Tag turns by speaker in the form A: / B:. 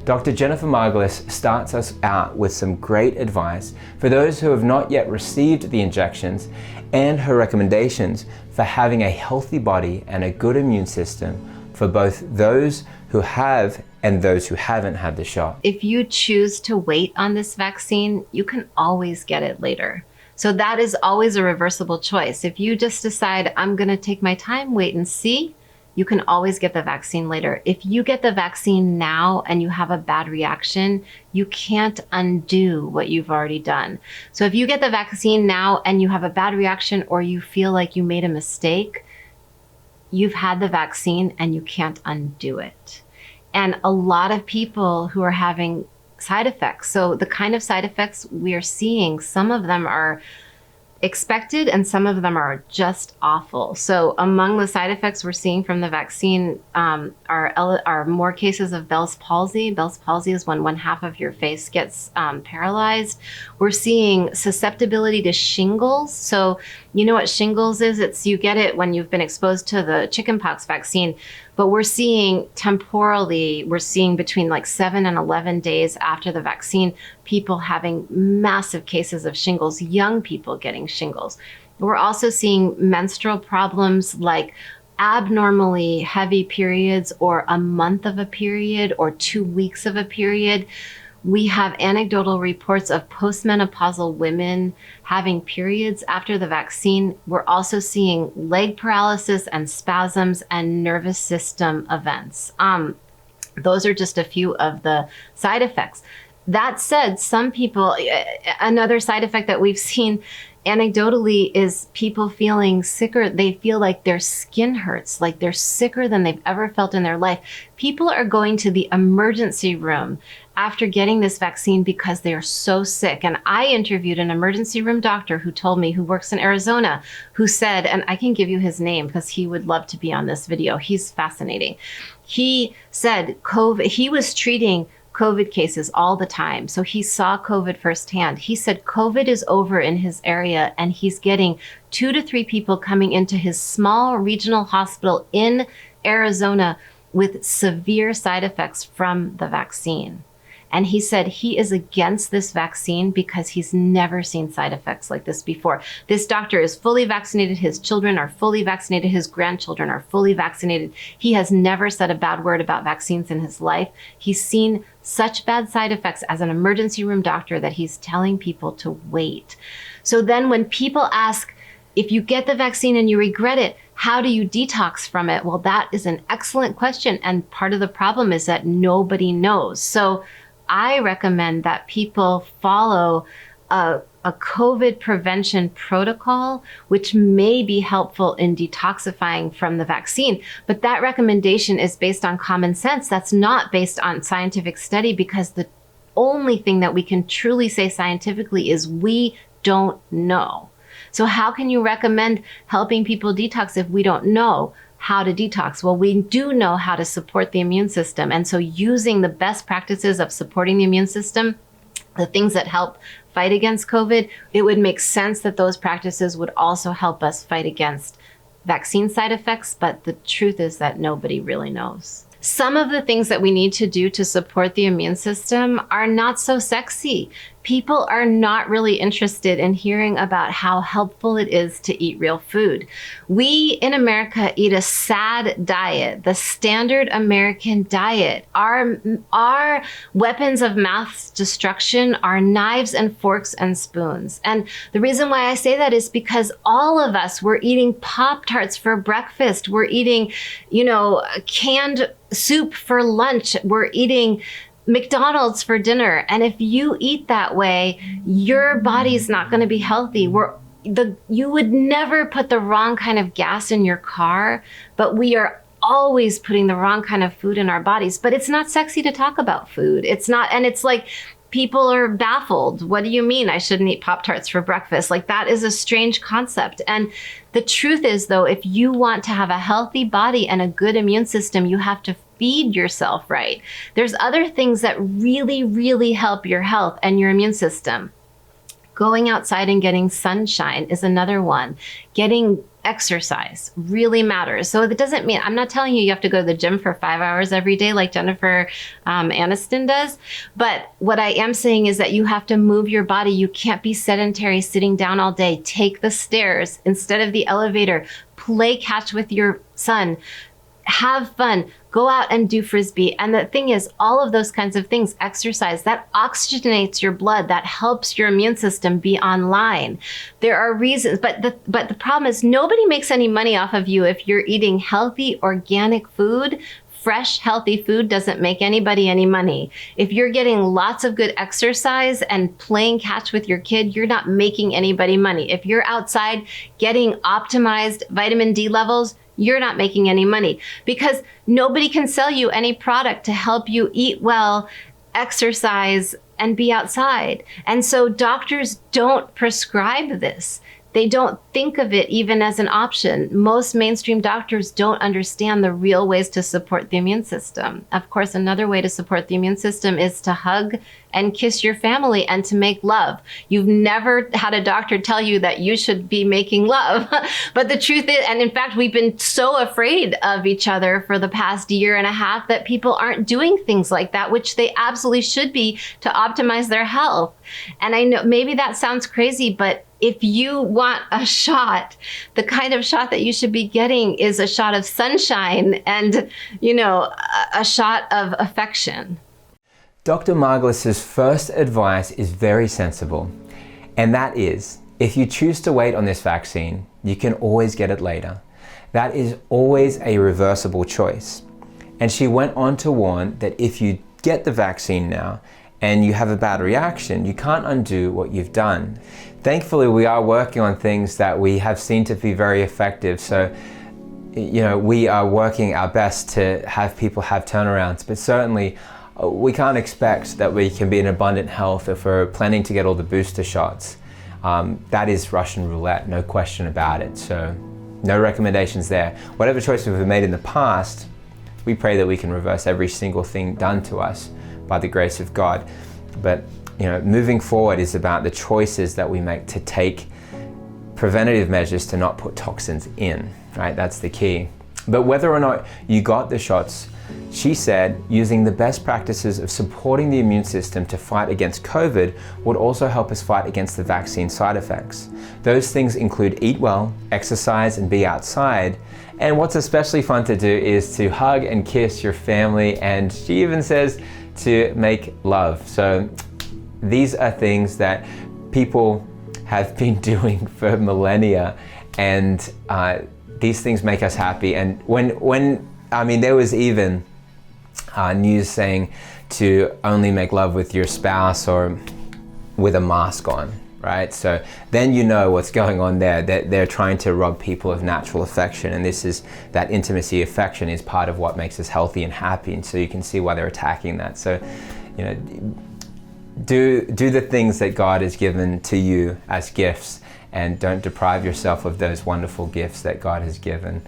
A: Dr. Jennifer Margulis starts us out with some great advice for those who have not yet received the injections and her recommendations for having a healthy body and a good immune system for both those who have and those who haven't had the shot.
B: If you choose to wait on this vaccine, you can always get it later. So that is always a reversible choice. If you just decide, I'm going to take my time, wait and see, you can always get the vaccine later. If you get the vaccine now and you have a bad reaction, you can't undo what you've already done. So if you get the vaccine now and you have a bad reaction or you feel like you made a mistake, you've had the vaccine and you can't undo it. And a lot of people who are having side effects. So the kind of side effects we are seeing, some of them are expected and some of them are just awful. So among the side effects we're seeing from the vaccine are more cases of Bell's palsy. Bell's palsy is when one half of your face gets paralyzed. We're seeing susceptibility to shingles. So you know what shingles is? It's you get it when you've been exposed to the chickenpox vaccine. But we're seeing temporally, we're seeing between like 7 and 11 days after the vaccine, people having massive cases of shingles, young people getting shingles. We're also seeing menstrual problems like abnormally heavy periods or a month of a period or 2 weeks of a period. We have anecdotal reports of post-menopausal women having periods after the vaccine. We're also seeing leg paralysis and spasms and nervous system events. Those are just a few of the side effects. That said, some people, another side effect that we've seen anecdotally is people feeling sicker. They feel like their skin hurts, like they're sicker than they've ever felt in their life. People are going to the emergency room after getting this vaccine because they are so sick. And I interviewed an emergency room doctor who told me, who works in Arizona, who said, and I can give you his name because he would love to be on this video. He's fascinating. He said he was treating COVID cases all the time. So he saw COVID firsthand. He said COVID is over in his area and he's getting 2 to 3 people coming into his small regional hospital in Arizona with severe side effects from the vaccine. And he said he is against this vaccine because he's never seen side effects like this before. This doctor is fully vaccinated. His children are fully vaccinated. His grandchildren are fully vaccinated. He has never said a bad word about vaccines in his life. He's seen such bad side effects as an emergency room doctor that he's telling people to wait. So then when people ask, if you get the vaccine and you regret it, how do you detox from it? Well, that is an excellent question. And part of the problem is that nobody knows. So I recommend that people follow a COVID prevention protocol, which may be helpful in detoxifying from the vaccine. But that recommendation is based on common sense. That's not based on scientific study, because the only thing that we can truly say scientifically is we don't know. So how can you recommend helping people detox if we don't know how to detox? Well, we do know how to support the immune system. And so using the best practices of supporting the immune system, the things that help fight against COVID, it would make sense that those practices would also help us fight against vaccine side effects. But the truth is that nobody really knows. Some of the things that we need to do to support the immune system are not so sexy. People are not really interested in hearing about how helpful it is to eat real food. We in America eat a SAD diet, the standard American diet. Our weapons of mass destruction are knives and forks and spoons. And the reason why I say that is because all of us were eating Pop-Tarts for breakfast. We're eating, canned soup for lunch. We're eating McDonald's for dinner. And if you eat that way, your body's not going to be healthy. You would never put the wrong kind of gas in your car, but we are always putting the wrong kind of food in our bodies. But it's not sexy to talk about food. It's not, and it's like, people are baffled. What do you mean I shouldn't eat Pop-Tarts for breakfast? Like, that is a strange concept. And the truth is, though, if you want to have a healthy body and a good immune system, you have to feed yourself right. There's other things that really, really help your health and your immune system. Going outside and getting sunshine is another one. Getting exercise really matters. So it doesn't mean, I'm not telling you have to go to the gym for 5 hours every day like Jennifer Aniston does. But what I am saying is that you have to move your body. You can't be sedentary sitting down all day. Take the stairs instead of the elevator. Play catch with your son. Have fun, go out and do Frisbee. And the thing is, all of those kinds of things, exercise, that oxygenates your blood, that helps your immune system be online. There are reasons, but the problem is nobody makes any money off of you if you're eating healthy, organic food. Fresh, healthy food doesn't make anybody any money. If you're getting lots of good exercise and playing catch with your kid, you're not making anybody money. If you're outside getting optimized vitamin D levels, you're not making any money, because nobody can sell you any product to help you eat well, exercise, and be outside. And so doctors don't prescribe this. They don't think of it even as an option. Most mainstream doctors don't understand the real ways to support the immune system. Of course, another way to support the immune system is to hug and kiss your family and to make love. You've never had a doctor tell you that you should be making love. But the truth is, and in fact, we've been so afraid of each other for the past year and a half that people aren't doing things like that, which they absolutely should be to optimize their health. And I know maybe that sounds crazy, but if you want a shot, the kind of shot that you should be getting is a shot of sunshine and, a shot of affection.
A: Dr. Margulis' first advice is very sensible, and that is, if you choose to wait on this vaccine, you can always get it later. That is always a reversible choice. And she went on to warn that if you get the vaccine now and you have a bad reaction, you can't undo what you've done. Thankfully, we are working on things that we have seen to be very effective. So, we are working our best to have people have turnarounds, but certainly we can't expect that we can be in abundant health if we're planning to get all the booster shots. That is Russian roulette, no question about it. So no recommendations there. Whatever choice we've made in the past, we pray that we can reverse every single thing done to us by the grace of God. But moving forward is about the choices that we make to take preventative measures to not put toxins in, right? That's the key. But whether or not you got the shots, she said using the best practices of supporting the immune system to fight against COVID would also help us fight against the vaccine side effects. Those things include eat well, exercise, and be outside. And what's especially fun to do is to hug and kiss your family, and she even says to make love. So these are things that people have been doing for millennia, and these things make us happy. And there was even news saying to only make love with your spouse or with a mask on, right? So then you know what's going on there. They're trying to rob people of natural affection, and that intimacy affection is part of what makes us healthy and happy, and so you can see why they're attacking that. So, do the things that God has given to you as gifts, and don't deprive yourself of those wonderful gifts that God has given.